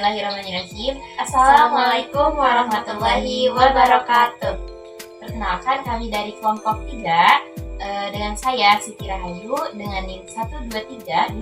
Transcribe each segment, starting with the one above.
Bismillahirrahmanirrahim. Assalamualaikum warahmatullahi wabarakatuh. Perkenalkan, kami dari kelompok 3 dengan saya Siti Rahayu dengan NIM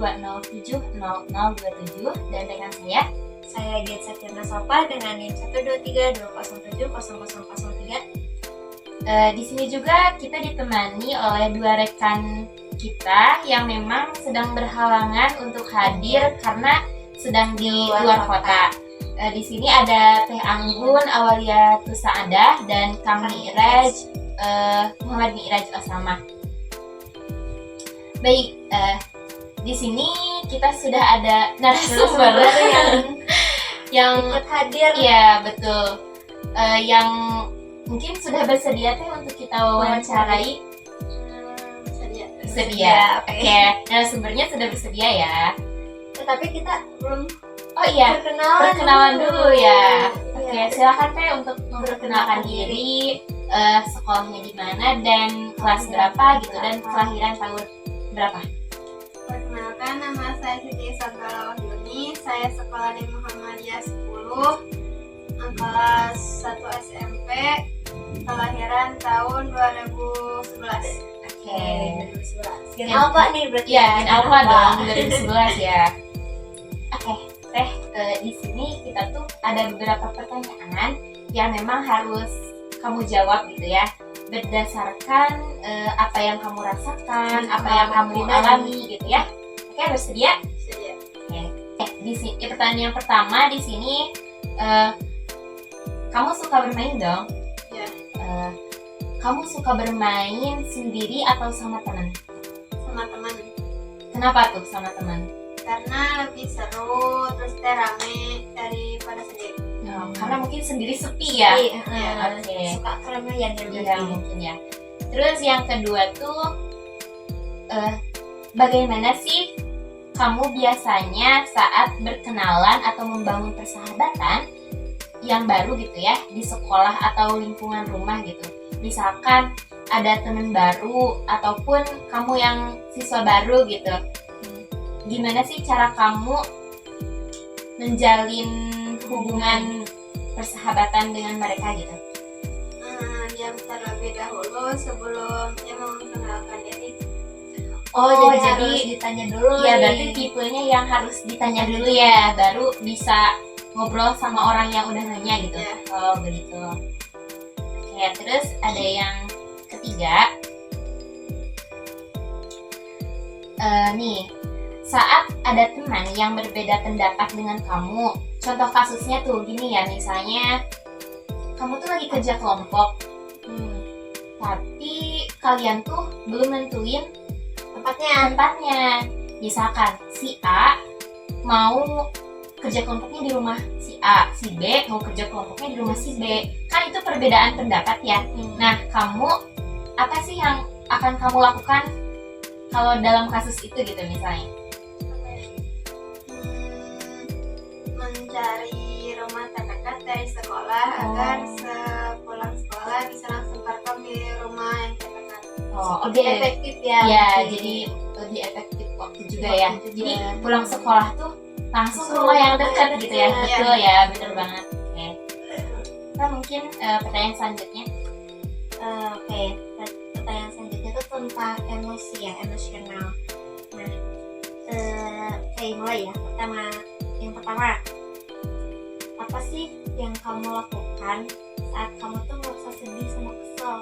12320700027 dan rekan saya Dian Satirna Sopa dengan NIM 12320700003. Di sini juga kita ditemani oleh 2 rekan kita yang memang sedang berhalangan untuk hadir karena sedang di luar kota. Di sini ada Teh Anggun Awalia Tusaadah dan Kang Mi'raj Muhammad Mi'raj Osama. Baik, di sini kita sudah ada narasumber yang ikut hadir. Ya, betul. Yang mungkin sudah bersedia Teh untuk kita wawancarai. Bersedia. Oke. Narasumbernya sudah bersedia ya. Tetapi kita belum perkenalan dulu ya. Oke, silakan Teh untuk memperkenalkan diri, sekolahnya di mana dan kelas berapa gitu dan kelahiran tahun berapa? Perkenalkan, nama saya Siti Santara Wahyuni. Saya sekolah di Muhammadiyah 10, kelas 1 SMP, kelahiran tahun 2011. Oke. 2011. Gen Alpha nih berarti. Ya, Gen Alpha dong 2011 ya. Oke, Teh, di sini kita tuh ada beberapa pertanyaan yang memang harus kamu jawab gitu ya, berdasarkan apa yang kamu rasakan, apa yang kamu alami gitu ya. Oke, bersedia? Sedia. Oke. Di sini pertanyaan yang pertama di sini, kamu suka bermain dong? Ya. Kamu suka bermain sendiri atau sama teman? Sama teman. Kenapa tuh sama teman? Karena lebih seru, terus rame daripada sendiri. Karena mungkin sendiri sepi ya. Oke. Suka keramaian ya mungkin ya. Terus yang kedua tuh, bagaimana sih kamu biasanya saat berkenalan atau membangun persahabatan yang baru gitu ya di sekolah atau lingkungan rumah gitu? Misalkan ada teman baru ataupun kamu yang siswa baru gitu. Gimana sih cara kamu menjalin hubungan persahabatan dengan mereka gitu? Yang terlebih dahulu sebelumnya memperkenalkan diri. Jadi harus ditanya dulu. Ya, berarti tipenya yang harus ditanya dulu ya, baru bisa ngobrol sama orang yang udah nanya gitu. Ya. Oh, begitu. Oke, terus ada yang ketiga. Nih, saat ada teman yang berbeda pendapat dengan kamu, contoh kasusnya tuh gini ya, misalnya kamu tuh lagi kerja kelompok, tapi kalian tuh belum nentuin tempatnya. Misalkan si A mau kerja kelompoknya di rumah si A, si B mau kerja kelompoknya di rumah si B. Kan itu perbedaan pendapat ya. Nah, kamu apa sih yang akan kamu lakukan kalau dalam kasus itu gitu misalnya? Mencari rumah terdekat dari sekolah agar sepulang sekolah bisa langsung parkir di rumah yang terdekat. Lebih efektif ya. Ya, jadi lebih efektif waktu juga ya. Jadi pulang sekolah tuh langsung ke rumah yang dekat gitu ya. Betul ya, betul banget. Oke. Kita mungkin pertanyaan selanjutnya. Pertanyaan selanjutnya tuh tentang emosi ya, emosional. Nah, mulai ya. Yang pertama, apa sih yang kamu lakukan saat kamu tuh merasa sedih sama kesel?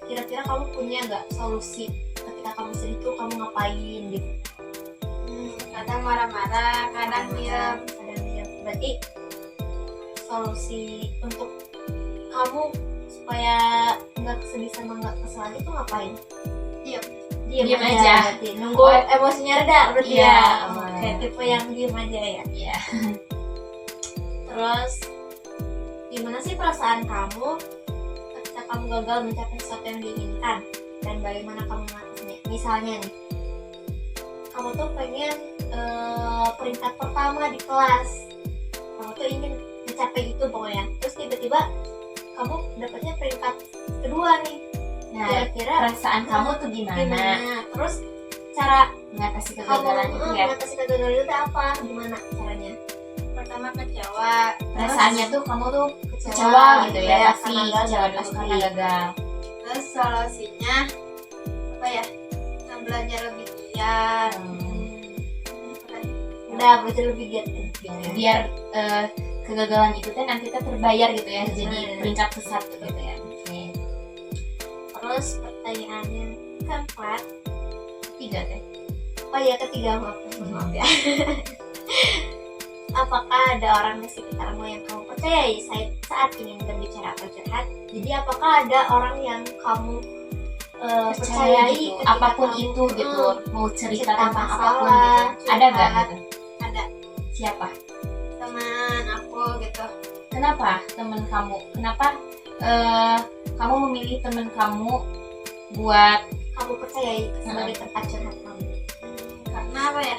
Kira-kira kamu punya nggak solusi ketika kamu sedih tuh kamu ngapain gitu? Kadang marah-marah, kadang diam. Berarti solusi untuk kamu supaya nggak sedih sama nggak kesel lagi tuh ngapain? Diam aja. Berarti nunggu emosinya reda berarti ya. Kayak tipe yang diam aja ya. Iya. Terus gimana sih perasaan kamu ketika kamu gagal mencapai sesuatu yang diinginkan dan bagaimana kamu mengatasinya? Misalnya nih, kamu tuh pengen peringkat pertama di kelas, kamu tuh ingin mencapai itu pokoknya, terus tiba-tiba kamu dapatnya peringkat kedua nih. Nah, kira-kira perasaan kamu tuh gimana? Terus cara mengatasi kegagalan itu ya? Mengatasi kegagalan itu apa? Gimana caranya? pertama kecewa. Perasaannya tuh kamu tuh Kecewa, kecewa gitu ya, iya, pasti karena gagal kecewa dulu pasti. karena gagal. Terus solusinya apa ya? Belajar lebih giat. Udah belajar lebih giat gitu ya. Biar kegagalan itu teh nanti teh terbayar gitu ya, jadi peringkat ke satu gitu ya. Oke. Terus pertanyaan yang keempat, Tiga teh. oh ya ketiga, maaf ya. Apakah ada orang di sekitarmu yang kamu percayai saat ingin berbicara atau curhat? Jadi apakah ada orang yang kamu Percaya gitu, ketika apapun kamu, itu gitu, mau cerita cerita tentang masalah, apapun gitu. Ada nggak curhat? gitu? Ada Siapa? teman aku gitu. Kenapa teman kamu? Kenapa kamu memilih teman kamu buat Kamu percayai sebagai tempat curhat kamu? Karena apa ya?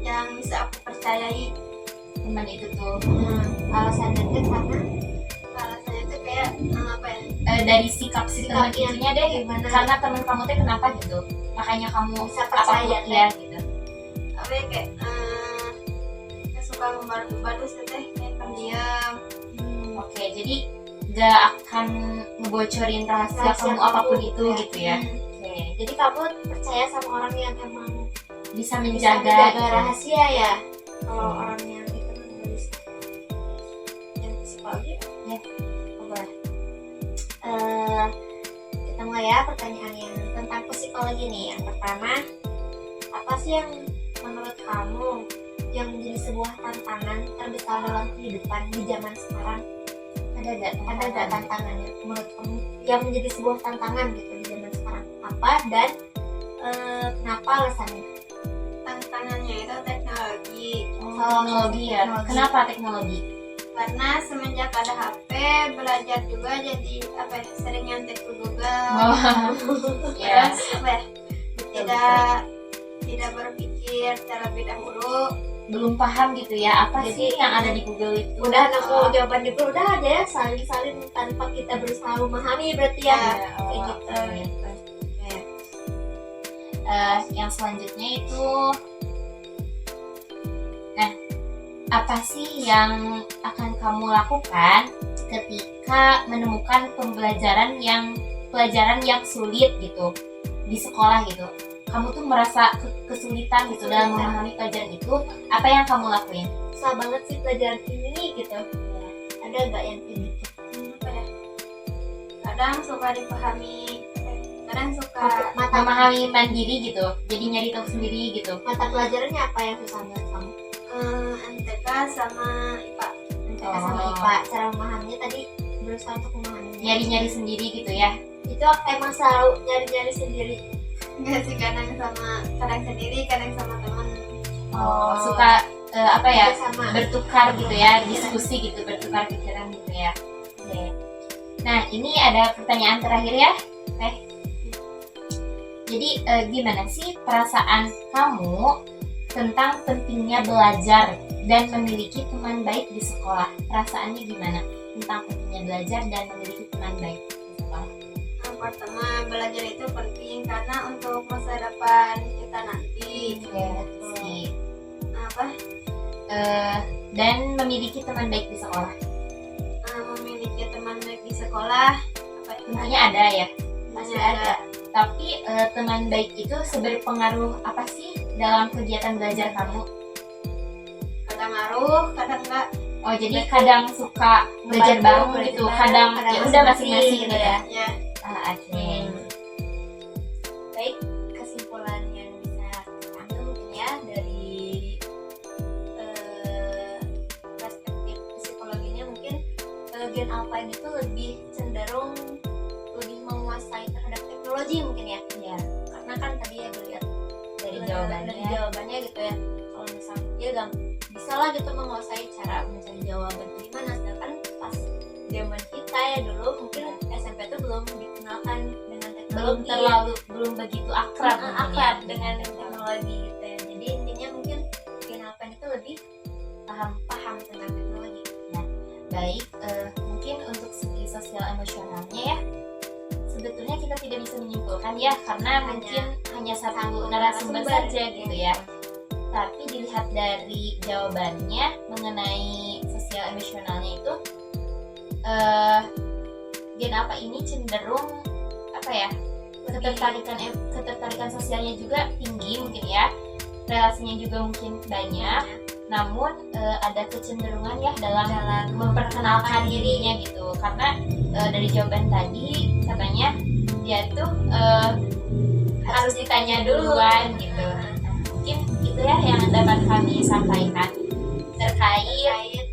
Yang bisa aku percayai. teman itu tuh? Alasannya tuh karena alasannya tuh kayak apa ya? Dari sikap si teman Sikapnya itunya deh. gimana? Karena teman kamu tuh kenapa gitu? Makanya kamu Bisa percaya, apapun ya gitu. Apa ya, kayak nggak suka membantu teh, kayak pendiam. Oke, jadi gak akan ngebocorin rahasia kamu apapun itu gitu ya. Oke, Jadi kamu percaya sama orang yang emang bisa bisa menjaga menjaga gitu. rahasia ya. Kalau orang yang itu kan nggak bisa. Yang psikologi Ya. coba. Kita mulai ya pertanyaan yang tentang psikologi nih. Yang pertama, apa sih yang menurut kamu yang menjadi sebuah tantangan terbesar dalam kehidupan di zaman sekarang? Ada gak tantangannya menurut kamu yang menjadi sebuah tantangan gitu di zaman sekarang? Apa dan kenapa alasannya? Tantangannya itu teknologi. Teknologi ya. Kenapa teknologi? Karena semenjak ada HP, belajar juga jadi apa ya, sering nyontek ke Google. Ya. Terus apa ya? Tidak berpikir terlebih dahulu. Belum paham gitu ya, apa Jadi, sih yang ada di Google itu? Udah nemu jawaban di Google, udah aja ya salin-salin tanpa kita berusaha memahami berarti ya. Kayak gitu. Oke. Yang selanjutnya itu, nah, apa sih yang akan kamu lakukan ketika menemukan pelajaran yang sulit gitu di sekolah gitu? Kamu tuh merasa kesulitan gitu dalam memahami pelajaran itu, apa yang kamu lakuin? Susah banget sih pelajaran ini gitu. Ada nggak yang kayak gitu? Apa ya? Kadang suka dipahami, kadang suka Memahami mandiri gitu, jadi nyari tahu sendiri gitu. mata pelajarannya apa yang susah menurut kamu? MTK sama IPA. MTK sama IPA. Cara memahaminya tadi berusaha untuk memahaminya. Nyari-nyari sendiri gitu ya. Itu emang selalu nyari-nyari sendiri. Enggak sih, kadang sendiri, kadang sama teman. Suka apa ya? Sama. Bertukar gitu ya, diskusi gitu, bertukar pikiran gitu ya. Oke. Nah, ini ada pertanyaan terakhir ya, Teh. Jadi gimana sih perasaan kamu tentang pentingnya belajar dan memiliki teman baik di sekolah? Perasaannya gimana tentang pentingnya belajar dan memiliki teman baik di sekolah? Yang pertama, belajar itu penting karena untuk masa depan kita nanti. Sih. Apa? Dan memiliki teman baik di sekolah. Memiliki teman baik di sekolah. Apa? Tentunya ada ya. Masih ada. Tapi teman baik itu seberpengaruh apa sih dalam kegiatan belajar kamu? Kadang ngaruh, kadang enggak. Oh, jadi kadang suka belajar bareng gitu, kadang ya udah masing-masing gitu ya. Ya. Oke. Baik, kesimpulan yang bisa kita ambil mungkin ya dari perspektif psikologinya, mungkin Gen Alpha ini tuh lebih cenderung lebih menguasai terhadap teknologi mungkin ya. Ya, Karena kan tadi ya dilihat dari dari jawabannya. jawabannya gitu ya. Kalau misalnya dia bisa lah gitu menguasai cara mencari jawaban gimana, sedangkan pas zaman kita ya dulu mungkin SMP tuh belum dikenalkan dengan teknologi, belum begitu akrab mungkin ya. akrab dengan teknologi gitu ya. Jadi intinya mungkin Gen Alpha itu lebih paham tentang teknologi. Baik, mungkin untuk segi sosial emosionalnya ya, sebetulnya kita tidak bisa menyimpulkan ya, karena mungkin hanya satu narasumber saja gitu ya. tapi dilihat dari jawabannya mengenai sosial emosionalnya itu gen apa ini cenderung apa ya, ketertarikan sosialnya juga tinggi mungkin ya, relasinya juga mungkin banyak, namun ada kecenderungan ya dalam memperkenalkan dirinya gitu, karena dari jawaban tadi katanya dia tuh harus ditanya duluan gitu. Mungkin itu ya yang dapat kami sampaikan terkait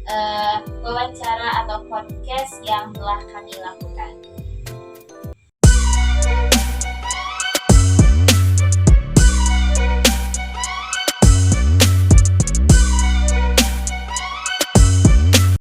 wawancara atau podcast yang telah kami lakukan.